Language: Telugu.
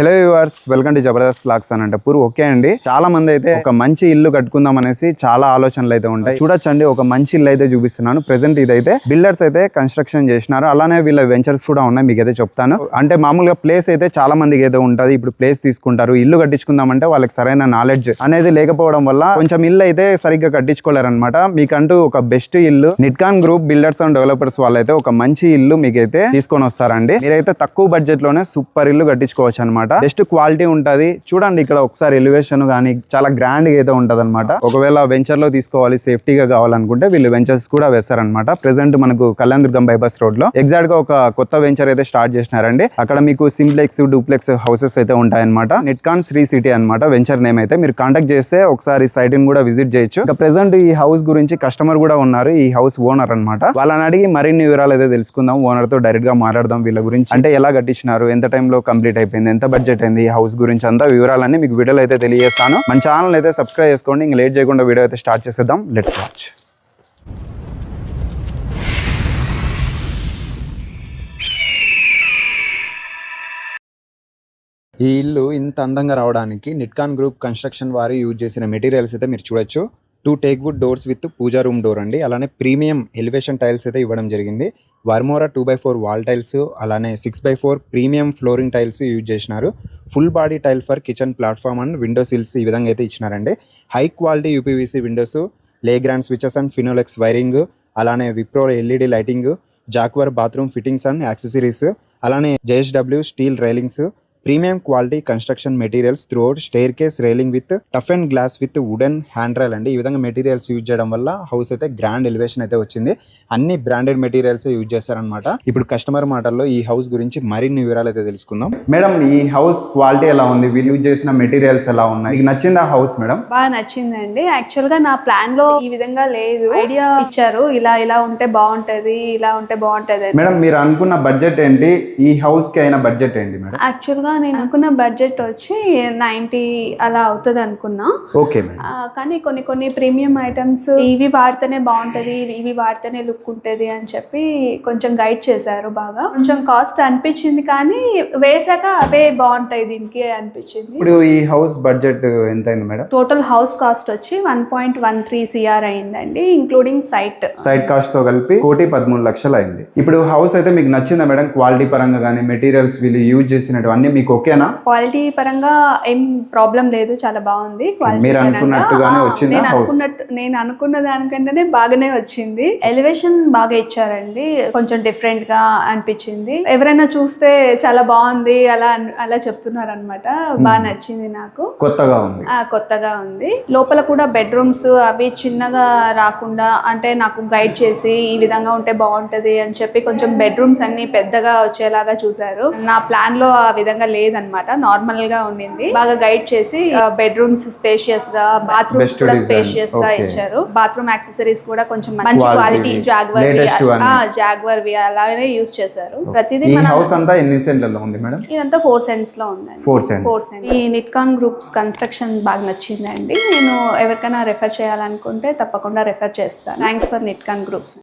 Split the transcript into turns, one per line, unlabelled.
Hello viewers, welcome to Jabardasth vlogs Anantapur. Okay అండి, చాలా మంది అయితే ఒక మంచి ఇల్లు కట్టుకుందాం అనేసి చాలా ఆలోచనలు అయితే ఉంటాయి. చూడొచ్చండి, ఒక మంచి ఇల్లు అయితే చూపిస్తున్నాను. ప్రెసెంట్ ఇదైతే బిల్డర్స్ అయితే కన్స్ట్రక్షన్ చేసినారు. అలానే వీళ్ళ వెంచర్స్ కూడా ఉన్నాయి, మీకు అయితే చెప్తాను. అంటే మామూలుగా ప్లేస్ అయితే చాలా మందికి అయితే ఉంటుంది. ఇప్పుడు ప్లేస్ తీసుకుంటారు, ఇల్లు కట్టించుకుందామంటే వాళ్ళకి సరైన నాలెడ్జ్ అనేది లేకపోవడం వల్ల కొంచెం ఇల్లు అయితే సరిగ్గా కట్టించుకోలేరనమాట. మీకంటూ ఒక బెస్ట్ ఇల్లు నిట్కాన్ గ్రూప్ బిల్డర్స్ అండ్ డెవలపర్స్ వాళ్ళైతే ఒక మంచి ఇల్లు మీకైతే తీసుకొని వస్తారండి. మీరైతే తక్కువ బడ్జెట్ లోనే సూపర్ ఇల్లు కట్టించుకోవచ్చు అనమాట. బెస్ట్ క్వాలిటీ ఉంటది. చూడండి, ఇక్కడ ఒకసారి ఎలివేషన్ గానీ చాలా గ్రాండ్ గా అయితే ఉంటది అనమాట. ఒకవేళ వెంచర్ లో తీసుకోవాలి, సేఫ్టీగా కావాలనుకుంటే వీళ్ళు వెంచర్స్ కూడా వేస్తారనమాట. ప్రెసెంట్ మనకు కళ్యాణదుర్గం బైపాస్ రోడ్ లో ఎగ్జాక్ట్ గా ఒక కొత్త వెంచర్ అయితే స్టార్ట్ చేసినారండి. అక్కడ మీకు సింప్లెక్స్, డూప్లెక్స్ హౌసెస్ అయితే ఉంటాయన్నమాట. నిట్కాన్ శ్రీ సిటీ అనమాట వెంచర్ నేమ్ అయితే. మీరు కాంటాక్ట్ చేస్తే ఒకసారి సైట్ ని కూడా విజిట్ చేయొచ్చు. ఇక ప్రెసెంట్ ఈ హౌస్ గురించి కస్టమర్ కూడా ఉన్నారు, ఈ హౌస్ ఓనర్ అనమాట. వాళ్ళని అడిగి మరిన్ని వివరాలు అయితే తెలుసుకుందాం. ఓనర్ తో డైరెక్ట్ గా మాట్లాడదాం వీళ్ళ గురించి. అంటే ఎలా కట్టించినారు, ఎంత టైంలో కంప్లీట్ అయిపోయింది, ఎంత బడ్జెట్ అయింది, ఈ హౌస్ గురించి అంతా వివరాలన్నీ మీకు వీడియోలో అయితే తెలియజేస్తాను. మన ఛానల్ అయితే సబ్స్క్రైబ్ చేసుకోండి. ఇంకా లేట్ చేయకుండా వీడియో అయితే స్టార్ట్ చేసేద్దాం. Let's watch. ఈ ఇల్లు ఇంత అందంగా రావడానికి నిట్కాన్ గ్రూప్ కన్స్ట్రక్షన్ వారు యూజ్ చేసిన మెటీరియల్స్ అయితే మీరు చూడొచ్చు. 2 teakwood doors with pooja room door అండి. అలానే ప్రీమియం ఎలివేషన్ టైల్స్ అయితే ఇవ్వడం జరిగింది. వర్మోరా 2x4 వాల్ టైల్స్, అలానే 6x4 premium flooring tiles use చేసినారు. Full body tile for kitchen platform and window sills ఈ విధంగా అయితే ఇచ్చినారండి. High quality UPVC windows, Legrand switches and Finolex wiring, అలానే Wipro LED lighting, Jaquar bathroom fittings and accessories, అలానే JSW steel railings, premium quality construction materials throughout staircase railing with tough and glass with wooden hand rail అండి. ఈ విధంగా మెటీరియల్స్ యూజ్ చేయడం వల్ల హౌస్ అయితే గ్రాండ్ ఎలివేషన్ అయితే వచ్చింది. అన్ని బ్రాండెడ్ మెటీరియల్స్ యూజ్ చేస్తారనమాట. ఇప్పుడు కస్టమర్ మాటల్లో ఈ హౌస్ గురించి మరిన్ని వివరాలు అయితే తెలుసుకుందాం. మేడం, ఈ హౌస్ క్వాలిటీ ఎలా ఉంది, వీళ్ళు యూజ్ చేసిన మెటీరియల్స్ ఎలా ఉన్నాయి, మీకు నచ్చిందా హౌస్? మేడం,
బాగా నచ్చిందండి. యాక్చువల్ గా నా ప్లాన్ లో ఈ విధంగా లేదు, ఐడియా ఇచ్చారు, ఇలా ఉంటే బాగుంటది, ఇలా ఉంటే బాగుంటది.
మేడం, మీరు అనుకున్న బడ్జెట్ ఏంటి, ఈ హౌస్ కి అయిన బడ్జెట్ ఏంటి? మేడం,
యాక్చువల్ గా నేను అనుకున్న బడ్జెట్ వచ్చి 90 అలా అవుతుంది అనుకున్నా.
ఓకే.
కానీ కొన్ని ప్రీమియం ఐటమ్స్ ఇవి వాడితేనే బాగుంటది, ఇవి వాడితేనే లుక్ ఉంటది అని చెప్పి కొంచెం గైడ్ చేశారు. బాగా కొంచెం కాస్ట్ అనిపించింది, కానీ వేసాక అవే బాగుంటాయి దీనికి అనిపించింది.
ఇప్పుడు ఈ హౌస్ బడ్జెట్ ఎంత అయింది మేడం?
టోటల్ హౌస్ కాస్ట్ వచ్చి 1.13 CR అయిందండి, ఇంక్లూడింగ్ సైట్
కాస్ట్ తో కలిపి 1,13,00,000 అయింది. ఇప్పుడు హౌస్ అయితే మీకు నచ్చిందా మేడం? క్వాలిటీ పరంగా కానీ, మెటీరియల్స్ వీళ్ళు యూజ్ చేసినట్టు అన్ని మీకు ఓకేనా?
క్వాలిటీ పరంగా ఏం ప్రాబ్లం లేదు, చాలా బాగుంది.
మీరు అనుకున్నట్టుగానే వచ్చింది హౌస్?
నేను అనుకున్న దానికంటేనే బాగానే వచ్చింది. ఎలివేషన్ బాగా ఇచ్చారండి, కొంచెం డిఫరెంట్ గా అనిపించింది. ఎవరైనా చూస్తే చాలా బాగుంది అలా చెప్తున్నారు అనమాట. బాగా నచ్చింది నాకు. కొత్తగా ఉంది. లోపల కూడా బెడ్రూమ్స్ అవి చిన్నగా రాకుండా, అంటే నాకు గైడ్ చేసి ఈ విధంగా ఉంటే బాగుంటది అని చెప్పి కొంచెం బెడ్రూమ్స్ అన్ని పెద్దగా వచ్చేలాగా చూసారు. నా ప్లాన్ లో ఆ విధంగా లేదనమాట, నార్మల్ గా ఉండింది. బాగా గైడ్ చేసి బెడ్రూమ్స్ స్పేషియస్ గా, బాత్రూమ్స్ కూడా స్పేషియస్ గా ఇచ్చారు. బాత్రూమ్ యాక్సెసరీస్ కూడా కొంచెం మంచి క్వాలిటీ జాగ్వర్ వి అలాగే యూజ్ చేశారు. ప్రతిదీ ఇదంతా 4 సెంట్స్ లో ఉందండి. 4 సెంట్స్. ఈ నిట్కాన్ గ్రూప్స్ కన్స్ట్రక్షన్ బాగా నచ్చిందండి. నేను ఎవరికైనా రెఫర్ చేయాలనుకుంటే తప్పకుండా రెఫర్ చేస్తాను. Thanks for Nitcon groups.